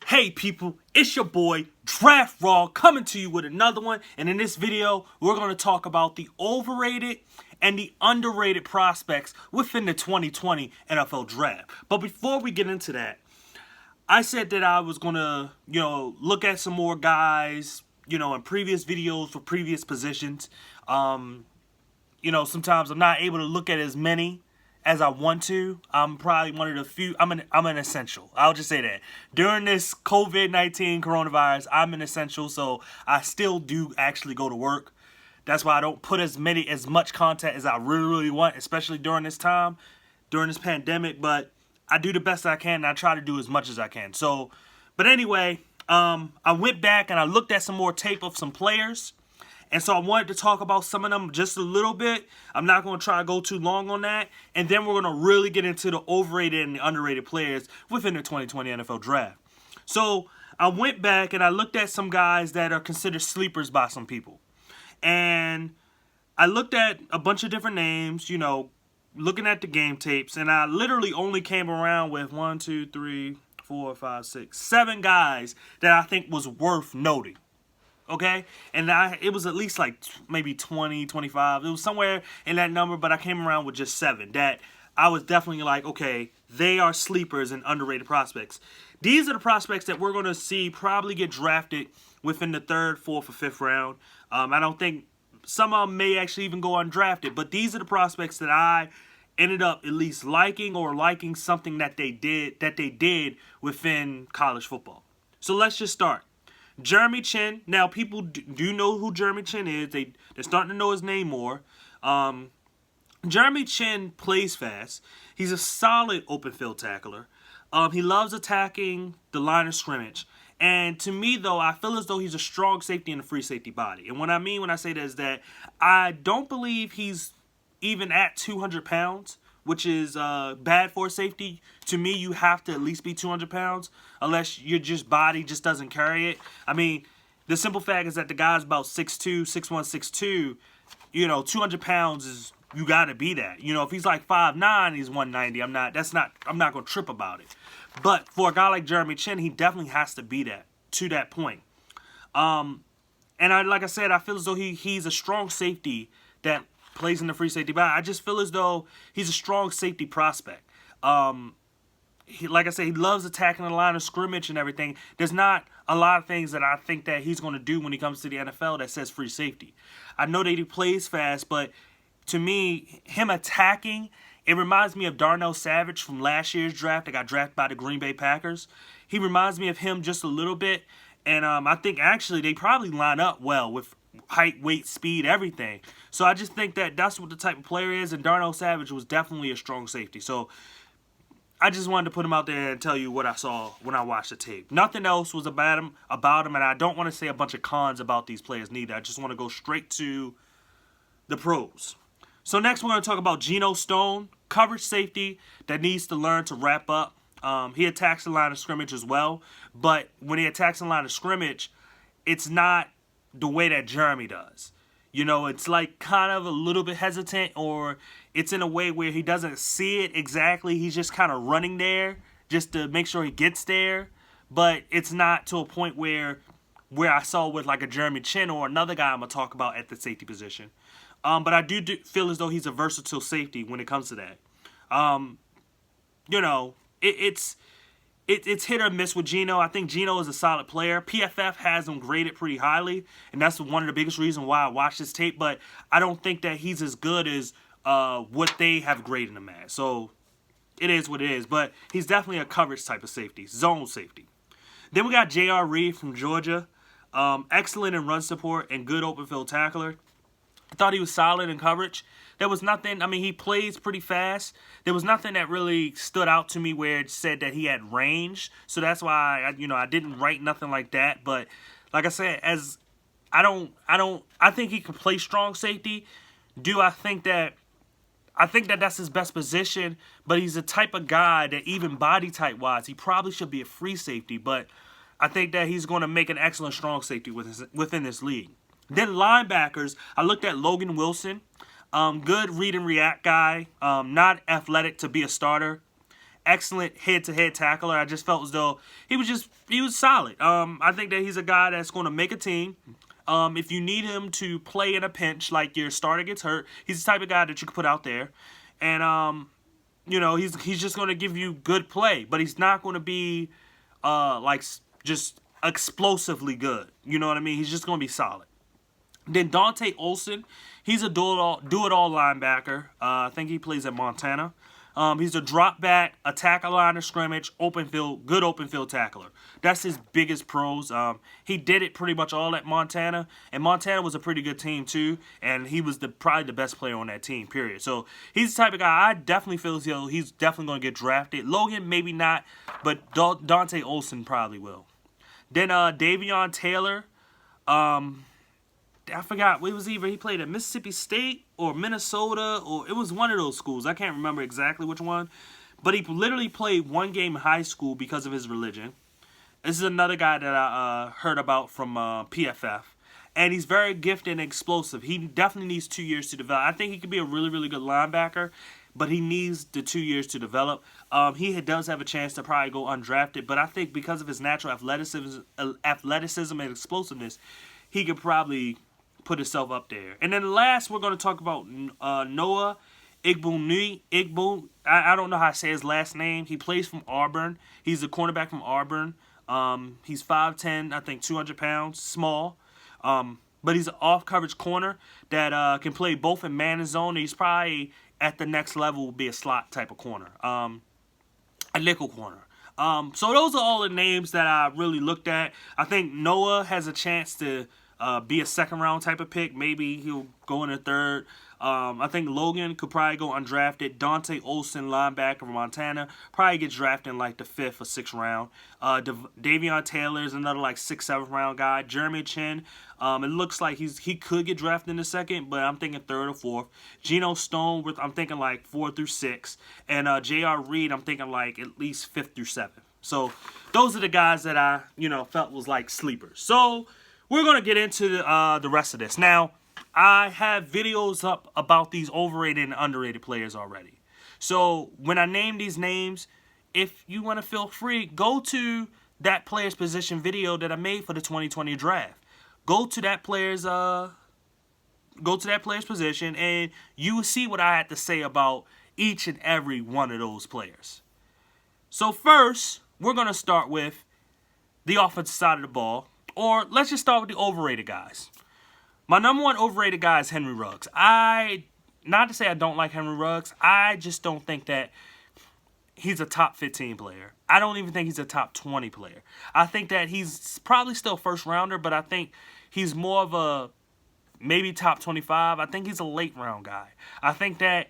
Hey people, it's your boy Draft Raw coming to you with another one, and in this video we're going to talk about the overrated and the underrated prospects within the 2020 NFL Draft. But before we get into that, I said that I was going to, look at some more guys, in previous videos for previous positions. Sometimes I'm not able to look at as many as I want to. I'm probably one of the few. I'm an essential. I'll just say that. During this COVID-19 coronavirus, I'm an essential, so I still do actually go to work. That's why I don't put as much content as I really want, especially during this time, during this pandemic. But I do the best I can, and I try to do as much as I can. So, but anyway, I went back and I looked at some more tape of some players. And so I wanted to talk about some of them just a little bit. I'm not going to try to go too long on that. And then we're going to really get into the overrated and the underrated players within the 2020 NFL Draft. So I went back and I looked at some guys that are considered sleepers by some people. And I looked at a bunch of different names, looking at the game tapes. And I literally only came around with 7 guys that I think was worth noting. Okay, and it was at least like maybe 20, 25. It was somewhere in that number, but I came around with just 7 that I was definitely like, okay, they are sleepers and underrated prospects. These are the prospects that we're going to see probably get drafted within the 3rd, 4th, or 5th round. I don't think some of them may actually even go undrafted, but these are the prospects that I ended up at least liking something that they did within college football. So let's just start. Jeremy Chinn. Now, people do know who Jeremy Chinn is. They're starting to know his name more. Jeremy Chinn plays fast. He's a solid open field tackler. He loves attacking the line of scrimmage. And to me, though, I feel as though he's a strong safety in a free safety body. And what I mean when I say that is that I don't believe he's even at 200 pounds, which is bad for safety. To me, you have to at least be 200 pounds, unless your body just doesn't carry it. I mean, the simple fact is that the guy's about 6'2", 6'1", 6'2". 200 pounds is, you got to be that. If he's like 5'9", he's 190. I'm not going to trip about it. But for a guy like Jeremy Chinn, he definitely has to be that, to that point. And like I said, I feel as though he's a strong safety that plays in the free safety body. I just feel as though he's a strong safety prospect. Like I said, he loves attacking the line of scrimmage and everything. There's not a lot of things that I think that he's going to do when he comes to the NFL that says free safety. I know that he plays fast, but to me, him attacking, it reminds me of Darnell Savage from last year's draft that got drafted by the Green Bay Packers. He reminds me of him just a little bit, and I think actually they probably line up well with height, weight, speed, everything. So I just think that that's what the type of player is, and Darnell Savage was definitely a strong safety. So I just wanted to put him out there and tell you what I saw when I watched the tape. Nothing else was about him, and I don't want to say a bunch of cons about these players neither. I just want to go straight to the pros. So next we're going to talk about Geno Stone, coverage safety that needs to learn to wrap up. He attacks the line of scrimmage as well, but when he attacks the line of scrimmage, it's not the way that Jeremy does. It's like kind of a little bit hesitant, or it's in a way where he doesn't see it exactly. He's just kind of running there just to make sure he gets there. But it's not to a point where I saw with like a Jeremy Chinn or another guy I'm going to talk about at the safety position. But I do feel as though he's a versatile safety when it comes to that. It's hit or miss with Geno. I think Geno is a solid player. PFF has him graded pretty highly, and that's one of the biggest reasons why I watched this tape. But I don't think that he's as good as what they have graded him as. So it is what it is. But he's definitely a coverage type of safety, zone safety. Then we got J.R. Reed from Georgia. Excellent in run support and good open field tackler. I thought he was solid in coverage. There was nothing, he plays pretty fast. There was nothing that really stood out to me where it said that he had range. So that's why, I didn't write nothing like that. But like I said, I think he can play strong safety. I think that that's his best position, but he's the type of guy that even body type wise, he probably should be a free safety. But I think that he's going to make an excellent strong safety within this league. Then linebackers, I looked at Logan Wilson. Good read and react guy. Not athletic to be a starter. excellent head-to-head tackler. I just felt as though he was solid. I think that he's a guy that's going to make a team. If you need him to play in a pinch, like your starter gets hurt, he's the type of guy that you can put out there. And, he's just going to give you good play. But he's not going to be, just explosively good. You know what I mean? He's just going to be solid. Then Dante Olson, he's a do-it-all linebacker. I think he plays at Montana. He's a drop back, attack a line of scrimmage, good open field tackler. That's his biggest pros. He did it pretty much all at Montana, and Montana was a pretty good team too, and he was probably the best player on that team, period. So he's the type of guy I definitely feel as though he's definitely going to get drafted. Logan, maybe not, but Dante Olson probably will. Then Davion Taylor, I forgot, it was either he played at Mississippi State or Minnesota, or it was one of those schools. I can't remember exactly which one. But he literally played one game in high school because of his religion. This is another guy that I heard about from PFF. And he's very gifted and explosive. He definitely needs 2 years to develop. I think he could be a really, really good linebacker, but he needs the 2 years to develop. He does have a chance to probably go undrafted, but I think because of his natural athleticism and explosiveness, he could probably put himself up there. And then last, we're going to talk about Noah Igbo. I don't know how to say his last name. He plays from Auburn. He's a cornerback from Auburn. He's 5'10", I think 200 pounds, small. But he's an off-coverage corner that can play both in man and zone. He's probably at the next level will be a slot type of corner, a nickel corner. So those are all the names that I really looked at. I think Noah has a chance to be a second-round type of pick. Maybe he'll go in the third. I think Logan could probably go undrafted. Dante Olson, linebacker from Montana, probably get drafted in like the 5th or 6th round. Davion Taylor is another like 6th, 7th round guy. Jeremy Chin, it looks like he could get drafted in the 2nd, but I'm thinking 3rd or 4th. Geno Stone, I'm thinking like 4th through 6th. And J.R. Reed, I'm thinking like at least 5th through 7th. So those are the guys that I, felt was like sleepers. So we're going to get into the rest of this. Now, I have videos up about these overrated and underrated players already. So when I name these names, if you want to feel free, go to that player's position video that I made for the 2020 draft. Go to that player's position, and you will see what I had to say about each and every one of those players. So first, we're going to start with the offensive side of the ball. Or let's just start with the overrated guys. My number one overrated guy is Henry Ruggs. Not to say I don't like Henry Ruggs, I just don't think that he's a top 15 player. I don't even think he's a top 20 player. I think that he's probably still first rounder, but I think he's more of a maybe top 25. I think he's a late round guy. I think that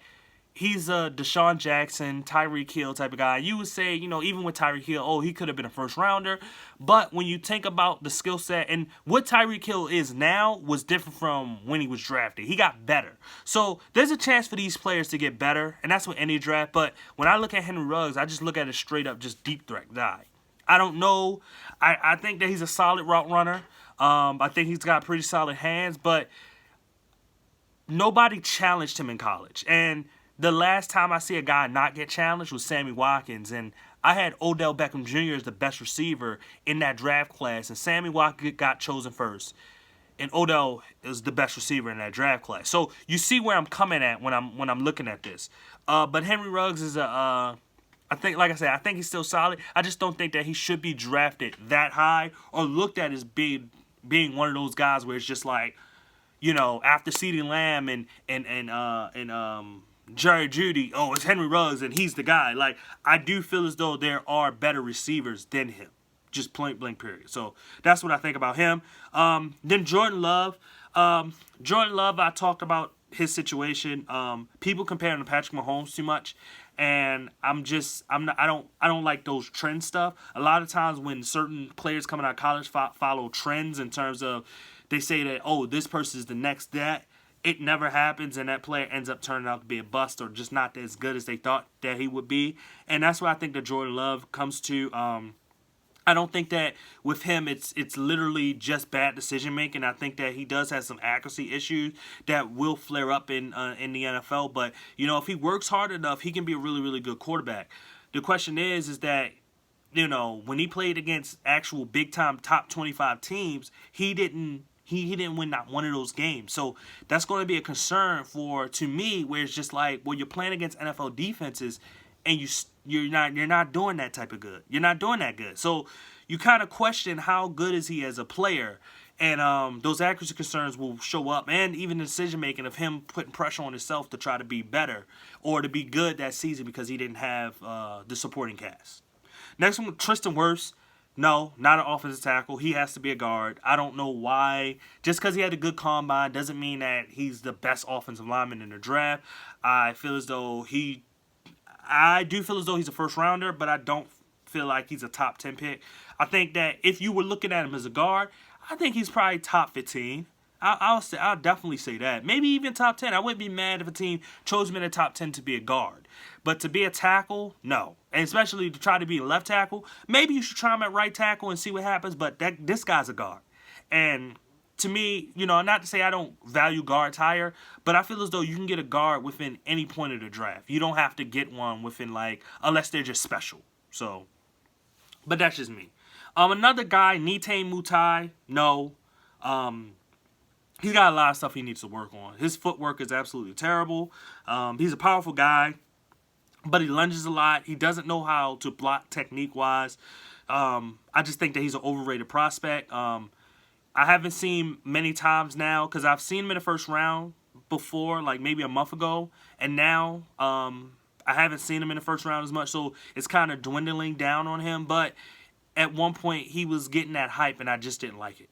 he's a Deshaun Jackson, Tyreek Hill type of guy. You would say, even with Tyreek Hill, he could have been a first rounder. But when you think about the skill set and what Tyreek Hill is now was different from when he was drafted. He got better. So there's a chance for these players to get better, and that's with any draft. But when I look at Henry Ruggs, I just look at a straight up just deep threat guy. I don't know. I think that he's a solid route runner. I think he's got pretty solid hands, but nobody challenged him in college. And the last time I see a guy not get challenged was Sammy Watkins, and I had Odell Beckham Jr. as the best receiver in that draft class, and Sammy Watkins got chosen first, and Odell is the best receiver in that draft class. So you see where I'm coming at when I'm looking at this. But Henry Ruggs is I think, like I said, I think he's still solid. I just don't think that he should be drafted that high or looked at as being one of those guys where it's just like, after CeeDee Lamb and Jerry Jeudy, it's Henry Ruggs and he's the guy. Like, I do feel as though there are better receivers than him. Just point blank period. So that's what I think about him. Then Jordan Love. I talked about his situation. People compare him to Patrick Mahomes too much. And I don't like those trend stuff. A lot of times when certain players coming out of college follow trends in terms of they say that, this person is the next that. It never happens, and that player ends up turning out to be a bust or just not as good as they thought that he would be. And that's where I think that Jordan Love comes to. I don't think that with him it's literally just bad decision making. I think that he does have some accuracy issues that will flare up in the NFL. But if he works hard enough, he can be a really, really good quarterback. the question is that, when he played against actual big time top 25 teams, he didn't win not one of those games. So that's going to be a concern to me, where it's just like, well, you're playing against NFL defenses, and you're not doing that type of good. You're not doing that good. So you kind of question how good is he as a player, and those accuracy concerns will show up, and even the decision making of him putting pressure on himself to try to be better or to be good that season because he didn't have the supporting cast. Next one, Tristan Wirfs. No, not an offensive tackle. He has to be a guard. I don't know why. Just because he had a good combine doesn't mean that he's the best offensive lineman in the draft. I do feel as though he's a first rounder, but I don't feel like he's a top 10 pick. I think that if you were looking at him as a guard, I think he's probably top 15. I'll definitely say that. Maybe even top 10. I wouldn't be mad if a team chose him in the top 10 to be a guard. But to be a tackle, no. And especially to try to be a left tackle, maybe you should try him at right tackle and see what happens. But this guy's a guard. And to me, not to say I don't value guards higher, but I feel as though you can get a guard within any point of the draft. You don't have to get one within, unless they're just special. So, but that's just me. Another guy, Nite Mutai, no. He's got a lot of stuff he needs to work on. His footwork is absolutely terrible. He's a powerful guy, but he lunges a lot. He doesn't know how to block technique-wise. I just think that he's an overrated prospect. I haven't seen many times now, because I've seen him in the first round before, maybe a month ago, and now I haven't seen him in the first round as much, so it's kind of dwindling down on him. But at one point, he was getting that hype, and I just didn't like it.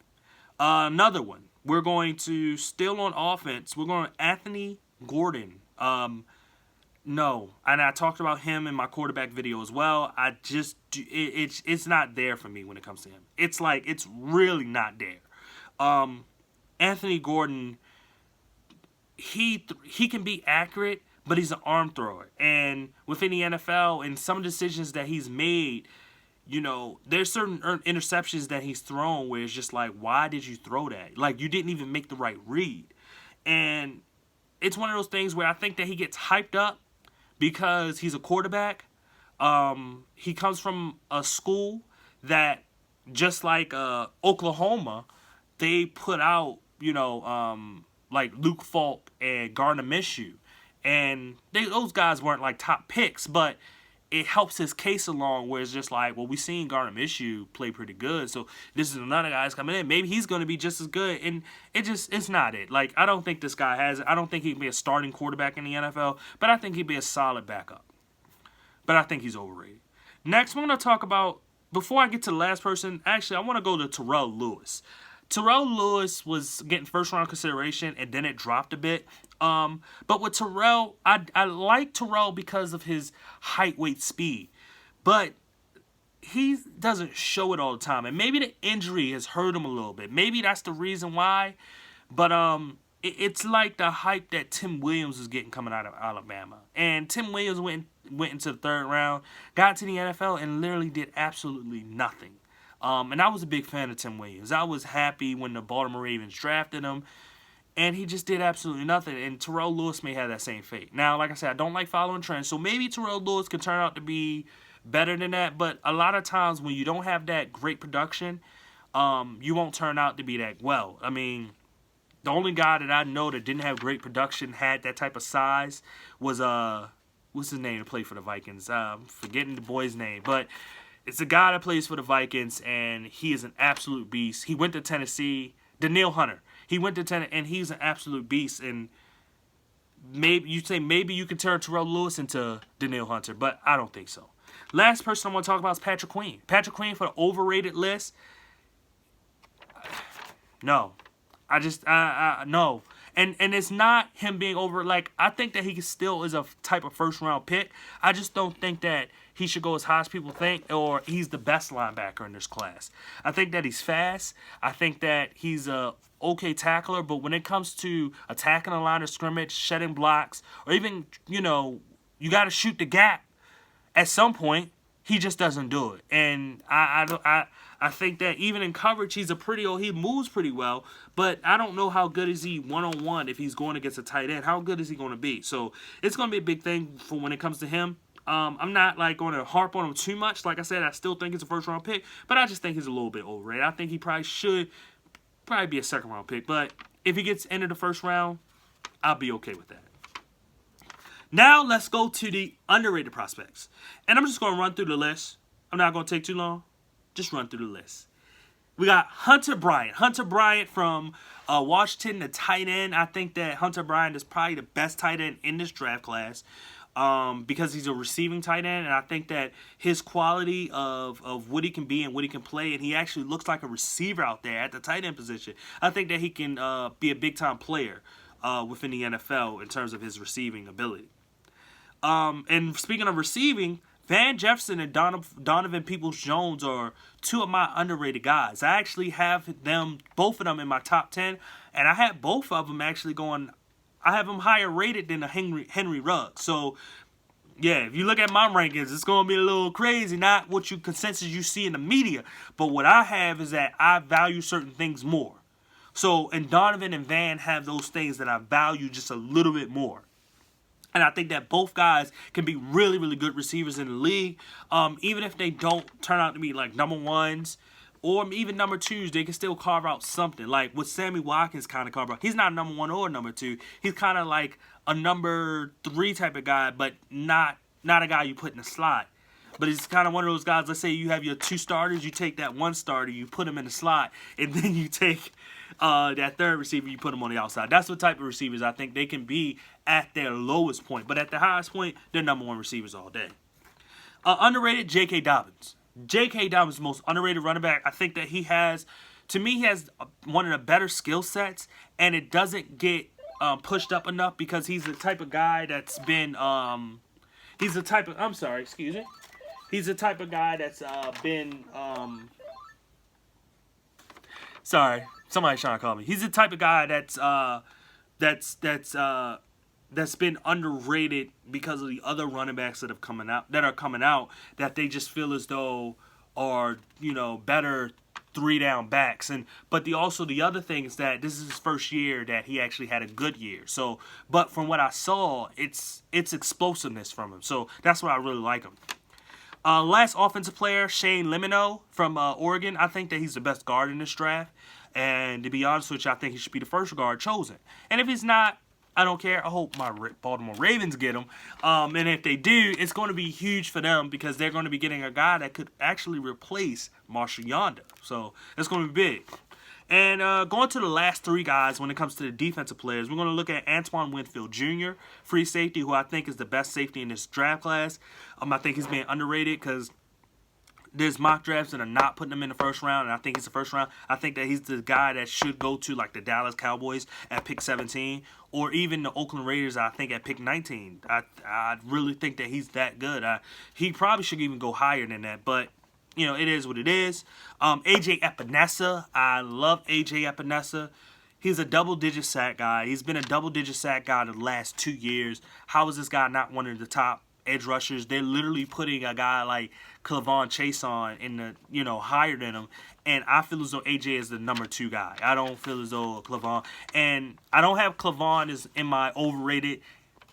Another one. We're going to, still on offense, we're going to Anthony Gordon. No. And I talked about him in my quarterback video as well. It's not there for me when it comes to him. It's really not there. Anthony Gordon, he can be accurate, but he's an arm thrower. And within the NFL, and some decisions that he's made, there's certain interceptions that he's thrown where it's just like, why did you throw that? You didn't even make the right read. And it's one of those things where I think that he gets hyped up because he's a quarterback. He comes from a school that, just like Oklahoma, they put out, Luke Falk and Gardner Minshew. And those guys weren't top picks, but it helps his case along, where it's just like, well, we've seen Gardner Minshew play pretty good, so this is another guy that's coming in. Maybe he's going to be just as good, and it's not it. I don't think this guy has it. I don't think he can be a starting quarterback in the NFL, but I think he'd be a solid backup. But I think he's overrated. Next, we're going to talk about, before I get to the last person, actually, I want to go to Terrell Lewis. Terrell Lewis was getting first-round consideration, and then it dropped a bit. But with Terrell, I like Terrell because of his height, weight, speed. But he doesn't show it all the time. And maybe the injury has hurt him a little bit. Maybe that's the reason why. But it's like the hype that Tim Williams was getting coming out of Alabama. And Tim Williams went into the third round, got to the NFL, and literally did absolutely nothing. And I was a big fan of Tim Williams. I was happy when the Baltimore Ravens drafted him, and he just did absolutely nothing. And Terrell Lewis may have that same fate. Now, like I said, I don't like following trends, so maybe Terrell Lewis can turn out to be better than that. But a lot of times when you don't have that great production, you won't turn out to be that well. I mean, the only guy that I know that didn't have great production, had that type of size, was what's his name to play for the Vikings? I'm forgetting the boy's name, but it's a guy that plays for the Vikings, and he is an absolute beast. He went to Tennessee. Danielle Hunter. He went to Tennessee, and he's an absolute beast. And maybe you can turn Terrell Lewis into Danielle Hunter, but I don't think so. Last person I want to talk about is Patrick Queen. Patrick Queen for the overrated list. No. No. And it's not him being over. I think that he still is a type of first-round pick. I just don't think that he should go as high as people think, or he's the best linebacker in this class. I think that he's fast. I think that he's a okay tackler, but when it comes to attacking a line of scrimmage, shedding blocks, or even, you got to shoot the gap at some point, he just doesn't do it. And I think that even in coverage, he moves pretty well, but I don't know how good is he one-on-one if he's going against a tight end. How good is he going to be? So it's going to be a big thing for when it comes to him. I'm not like going to harp on him too much. Like I said, I still think he's a first round pick, but I just think he's a little bit overrated. I think he should be a second round pick, but if he gets into the first round, I'll be okay with that. Now let's go to the underrated prospects, and I'm just going to run through the list. I'm not going to take too long. Just run through the list. We got Hunter Bryant. Hunter Bryant from Washington, the tight end. I think that Hunter Bryant is probably the best tight end in this draft class because he's a receiving tight end. And I think that his quality of what he can be and what he can play, and he actually looks like a receiver out there at the tight end position. I think that he can be a big-time player within the NFL in terms of his receiving ability. And speaking of receiving, Van Jefferson and Donovan Peoples-Jones are two of my underrated guys. I actually have both of them in my top 10, and I had both of them actually going. I have them higher rated than a Henry Ruggs. So, yeah, if you look at my rankings, it's going to be a little crazy. Not what consensus you see in the media, but what I have is that I value certain things more. So, and Donovan and Van have those things that I value just a little bit more. And I think that both guys can be really, really good receivers in the league. Even if they don't turn out to be like number ones or even number twos, they can still carve out something. Like what Sammy Watkins kind of carved out. He's not a number one or number two. He's kind of like a number three type of guy, but not a guy you put in the slot. But he's kind of one of those guys, let's say you have your two starters, you take that one starter, you put him in the slot, and then you take that third receiver, you put him on the outside. That's what type of receivers I think they can be at their lowest point. But at the highest point, they're number one receivers all day. Underrated, J.K. Dobbins. J.K. Dobbins is the most underrated running back. I think that he has one of the better skill sets, and it doesn't get pushed up enough because he's the type of guy that's been he's the type of He's the type of guy that's been sorry, somebody's trying to call me. He's the type of guy that's been underrated because of the other running backs that are coming out that they just feel as though are, better 3-down backs. But the other thing is that this is his first year that he actually had a good year. So, but from what I saw, it's explosiveness from him. So that's why I really like him. Last offensive player, Shane Lemino from Oregon. I think that he's the best guard in this draft. And to be honest with you, I think he should be the first guard chosen. And if he's not, I don't care. I hope my Baltimore Ravens get him. And if they do, it's going to be huge for them because they're going to be getting a guy that could actually replace Marshall Yanda. So it's going to be big. And going to the last three guys when it comes to the defensive players, we're going to look at Antoine Winfield Jr., free safety, who I think is the best safety in this draft class. I think he's being underrated because there's mock drafts that are not putting him in the first round, and I think he's the first round. I think that he's the guy that should go to like the Dallas Cowboys at pick 17, or even the Oakland Raiders, I think, at pick 19. I really think that he's that good. He probably should even go higher than that, but it is what it is. A.J. Epinesa. I love A.J. Epinesa. He's a double-digit sack guy. He's been a double-digit sack guy the last 2 years. How is this guy not one of the top edge rushers? They're literally putting a guy like Clavon Chase on in the, higher than him. And I feel as though A.J. is the number 2 guy. I don't feel as though Clavon. And I don't have Clavon is in my overrated.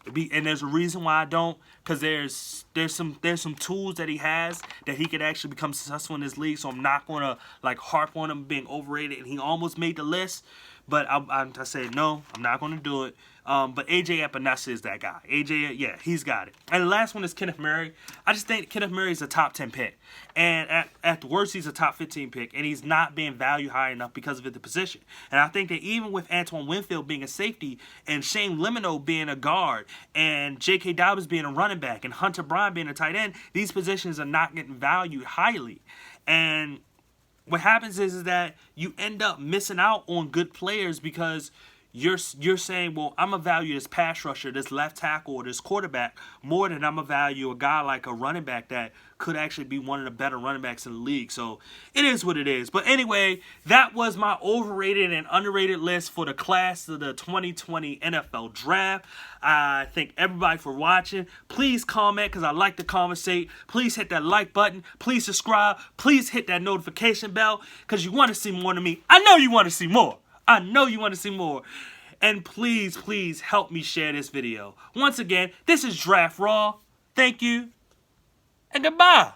And there's a reason why I don't, because there's some tools that he has that he could actually become successful in this league. So I'm not gonna harp on him being overrated. And he almost made the list, but I said no, I'm not gonna do it. But A.J. Epinesa is that guy. A.J., yeah, he's got it. And the last one is Kenneth Murray. I just think Kenneth Murray is a top 10 pick. And at the worst, he's a top 15 pick. And he's not being valued high enough because of the position. And I think that even with Antoine Winfield being a safety and Shane Lemino being a guard and J.K. Dobbins being a running back and Hunter Bryant being a tight end, these positions are not getting valued highly. And what happens is that you end up missing out on good players because you're saying, well, I'm going to value this pass rusher, this left tackle, or this quarterback more than I'm going to value a guy like a running back that could actually be one of the better running backs in the league. So it is what it is. But anyway, that was my overrated and underrated list for the class of the 2020 NFL Draft. I thank everybody for watching. Please comment because I like to conversate. Please hit that like button. Please subscribe. Please hit that notification bell because you want to see more than me. I know you want to see more. I know you want to see more. And please, please help me share this video. Once again, this is Draft Raw. Thank you. and goodbye.